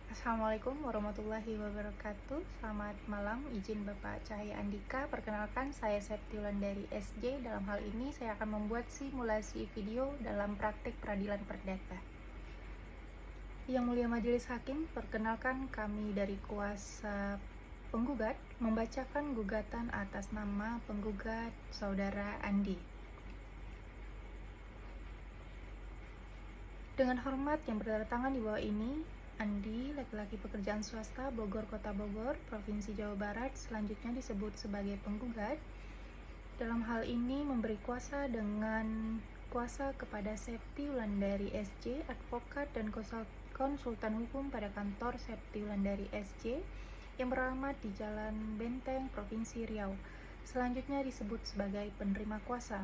Assalamualaikum warahmatullahi wabarakatuh. Selamat malam, izin Bapak Cahaya Andika. Perkenalkan, saya Septiulan dari SJ. Dalam hal ini, saya akan membuat simulasi video dalam praktik peradilan perdata. Yang mulia Majelis Hakim, perkenalkan kami dari kuasa penggugat membacakan gugatan atas nama penggugat Saudara Andi. Dengan hormat yang bertanda di bawah ini, Andi, laki-laki pekerjaan swasta, Bogor, Kota Bogor, Provinsi Jawa Barat, selanjutnya disebut sebagai penggugat. Dalam hal ini memberi kuasa dengan kuasa kepada Septi Wulandari SJ, advokat dan konsultan hukum pada kantor Septi Wulandari SJ yang beralamat di Jalan Benteng, Provinsi Riau. Selanjutnya disebut sebagai penerima kuasa.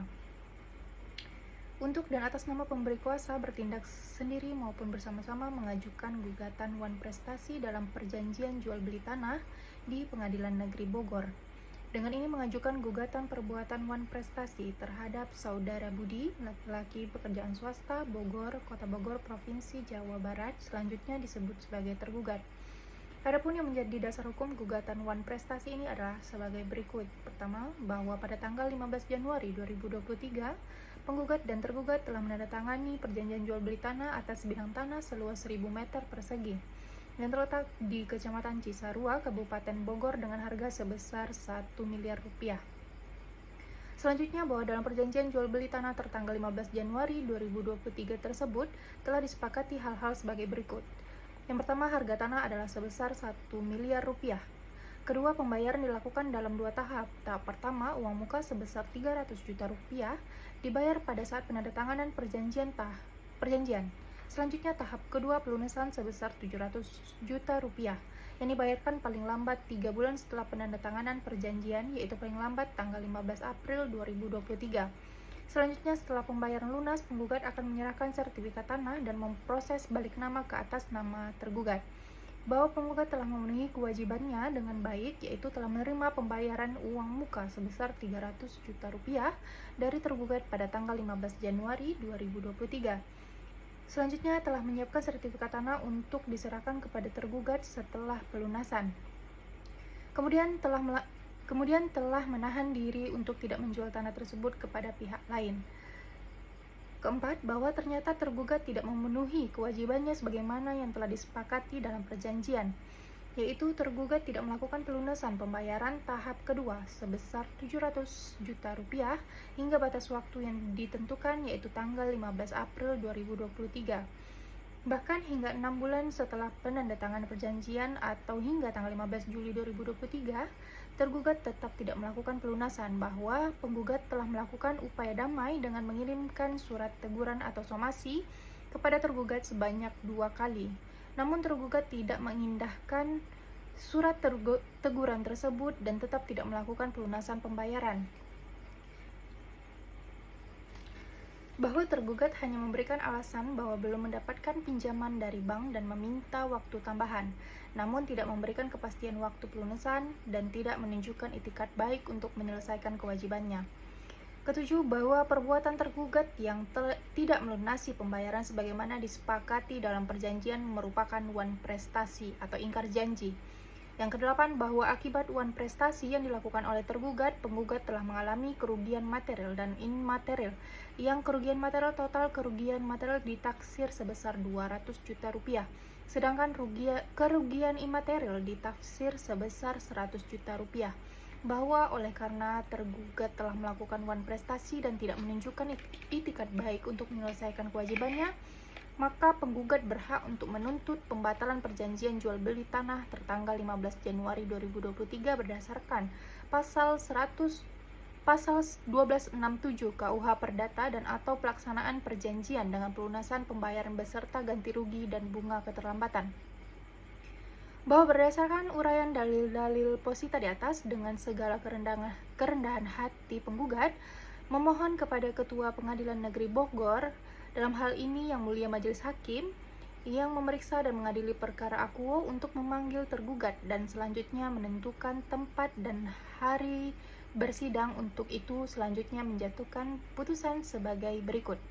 Untuk dan atas nama pemberi kuasa bertindak sendiri maupun bersama-sama mengajukan gugatan wan prestasi dalam perjanjian jual beli tanah di Pengadilan Negeri Bogor. Dengan ini mengajukan gugatan perbuatan wan prestasi terhadap Saudara Budi, laki-laki pekerjaan swasta, Bogor, Kota Bogor, Provinsi Jawa Barat, selanjutnya disebut sebagai tergugat. Adapun yang menjadi dasar hukum gugatan wan prestasi ini adalah sebagai berikut. Pertama, bahwa pada tanggal 15 Januari 2023, penggugat dan tergugat telah menandatangani perjanjian jual beli tanah atas bidang tanah seluas 1000 meter persegi yang terletak di Kecamatan Cisarua, Kabupaten Bogor dengan harga sebesar 1 miliar rupiah. Selanjutnya, bahwa dalam perjanjian jual beli tanah tertanggal 15 Januari 2023 tersebut telah disepakati hal-hal sebagai berikut. Yang pertama, harga tanah adalah sebesar 1 miliar rupiah. Kedua, pembayaran dilakukan dalam 2 tahap. Tahap pertama, uang muka sebesar 300 juta rupiah dibayar pada saat penandatanganan perjanjian. Selanjutnya, tahap kedua, pelunasan sebesar 700 juta rupiah yang dibayarkan paling lambat 3 bulan setelah penandatanganan perjanjian, yaitu paling lambat tanggal 15 April 2023. Selanjutnya, setelah pembayaran lunas, penggugat akan menyerahkan sertifikat tanah dan memproses balik nama ke atas nama tergugat. Bahwa penggugat telah memenuhi kewajibannya dengan baik, yaitu telah menerima pembayaran uang muka sebesar 300 juta rupiah dari tergugat pada tanggal 15 Januari 2023. Selanjutnya, telah menyiapkan sertifikat tanah untuk diserahkan kepada tergugat setelah pelunasan. Kemudian telah menahan diri untuk tidak menjual tanah tersebut kepada pihak lain. Keempat, bahwa ternyata tergugat tidak memenuhi kewajibannya sebagaimana yang telah disepakati dalam perjanjian, yaitu tergugat tidak melakukan pelunasan pembayaran tahap kedua sebesar 700 juta rupiah hingga batas waktu yang ditentukan, yaitu tanggal 15 April 2023. Bahkan hingga 6 bulan setelah penandatanganan perjanjian atau hingga tanggal 15 Juli 2023, tergugat tetap tidak melakukan pelunasan, bahwa penggugat telah melakukan upaya damai dengan mengirimkan surat teguran atau somasi kepada tergugat sebanyak 2 kali. Namun tergugat tidak mengindahkan surat teguran tersebut dan tetap tidak melakukan pelunasan pembayaran. Bahwa tergugat hanya memberikan alasan bahwa belum mendapatkan pinjaman dari bank dan meminta waktu tambahan, namun tidak memberikan kepastian waktu pelunasan dan tidak menunjukkan itikat baik untuk menyelesaikan kewajibannya. Ketujuh, bahwa perbuatan tergugat yang tidak melunasi pembayaran sebagaimana disepakati dalam perjanjian merupakan wan prestasi atau ingkar janji. Yang kedelapan, bahwa akibat wan prestasi yang dilakukan oleh tergugat, penggugat telah mengalami kerugian material dan immaterial. Yang kerugian material, total kerugian material ditaksir sebesar 200 juta rupiah. Sedangkan kerugian imaterial ditaksir sebesar 100 juta rupiah. Bahwa oleh karena tergugat telah melakukan wan prestasi dan tidak menunjukkan itikat baik untuk menyelesaikan kewajibannya, maka penggugat berhak untuk menuntut pembatalan perjanjian jual beli tanah tertanggal 15 Januari 2023 berdasarkan pasal 1267 KUH Perdata dan atau pelaksanaan perjanjian dengan pelunasan pembayaran beserta ganti rugi dan bunga keterlambatan. Bahwa berdasarkan uraian dalil-dalil posita di atas, dengan segala kerendahan hati penggugat memohon kepada Ketua Pengadilan Negeri Bogor, dalam hal ini Yang Mulia Majelis Hakim, yang memeriksa dan mengadili perkara akuo untuk memanggil tergugat dan selanjutnya menentukan tempat dan hari bersidang, untuk itu selanjutnya menjatuhkan putusan sebagai berikut.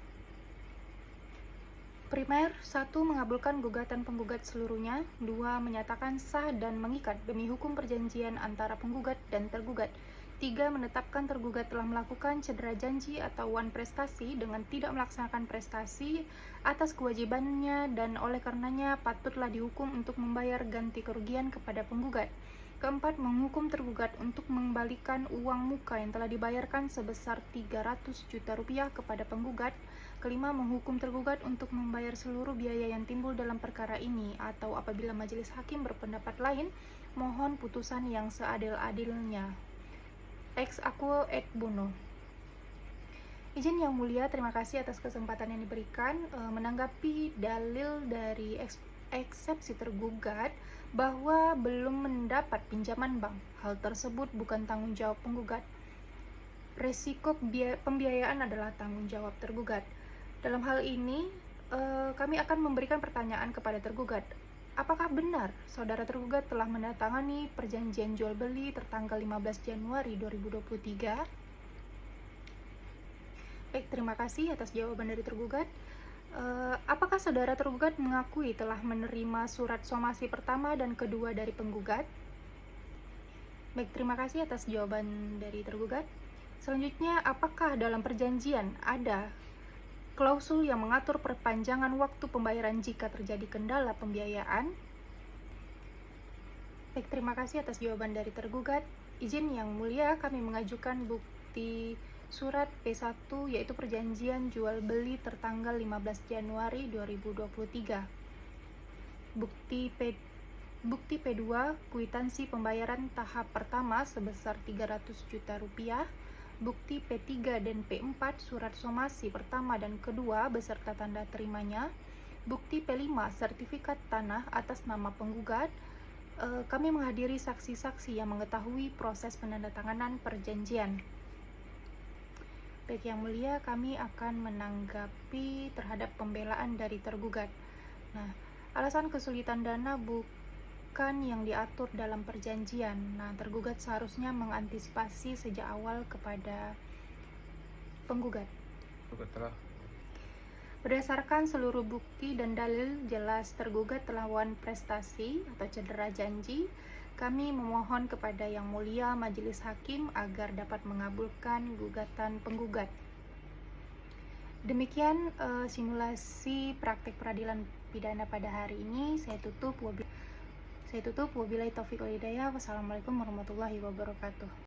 Primer, 1. Mengabulkan gugatan penggugat seluruhnya. 2. Menyatakan sah dan mengikat demi hukum perjanjian antara penggugat dan tergugat. 3. Menetapkan tergugat telah melakukan cedera janji atau wan prestasi dengan tidak melaksanakan prestasi atas kewajibannya dan oleh karenanya patutlah dihukum untuk membayar ganti kerugian kepada penggugat. Keempat, menghukum tergugat untuk mengembalikan uang muka yang telah dibayarkan sebesar 300 juta rupiah kepada penggugat. Kelima, menghukum tergugat untuk membayar seluruh biaya yang timbul dalam perkara ini atau apabila majelis hakim berpendapat lain, mohon putusan yang seadil-adilnya. Ex aequo et bono. Izin yang mulia, terima kasih atas kesempatan yang diberikan. Menanggapi dalil dari eksepsi tergugat bahwa belum mendapat pinjaman bank, hal tersebut bukan tanggung jawab penggugat. Resiko pembiayaan adalah tanggung jawab tergugat. Dalam hal ini, kami akan memberikan pertanyaan kepada tergugat. Apakah benar saudara tergugat telah menandatangani perjanjian jual beli tertanggal 15 Januari 2023? Baik, terima kasih atas jawaban dari tergugat. Apakah saudara tergugat mengakui telah menerima surat somasi pertama dan kedua dari penggugat? Baik, terima kasih atas jawaban dari tergugat. Selanjutnya, apakah dalam perjanjian ada klausul yang mengatur perpanjangan waktu pembayaran jika terjadi kendala pembiayaan? Baik, terima kasih atas jawaban dari tergugat. Izin yang mulia, kami mengajukan bukti surat P1 yaitu perjanjian jual beli tertanggal 15 Januari 2023. Bukti P2 kwitansi pembayaran tahap pertama sebesar 300 juta rupiah. Bukti P3 dan P4 surat somasi pertama dan kedua beserta tanda terimanya. Bukti P5 sertifikat tanah atas nama penggugat. Kami menghadiri saksi-saksi yang mengetahui proses penandatanganan perjanjian. Baik yang mulia, kami akan menanggapi terhadap pembelaan dari tergugat. Nah, alasan kesulitan dana bukan yang diatur dalam perjanjian. Nah, tergugat seharusnya mengantisipasi sejak awal kepada penggugat. Berdasarkan seluruh bukti dan dalil jelas tergugat telah wan prestasi atau cedera janji, kami memohon kepada Yang Mulia Majelis Hakim agar dapat mengabulkan gugatan penggugat. Demikian simulasi praktik peradilan pidana pada hari ini. Saya tutup. Wabillahi taufiq wal hidayah. Wassalamualaikum warahmatullahi wabarakatuh.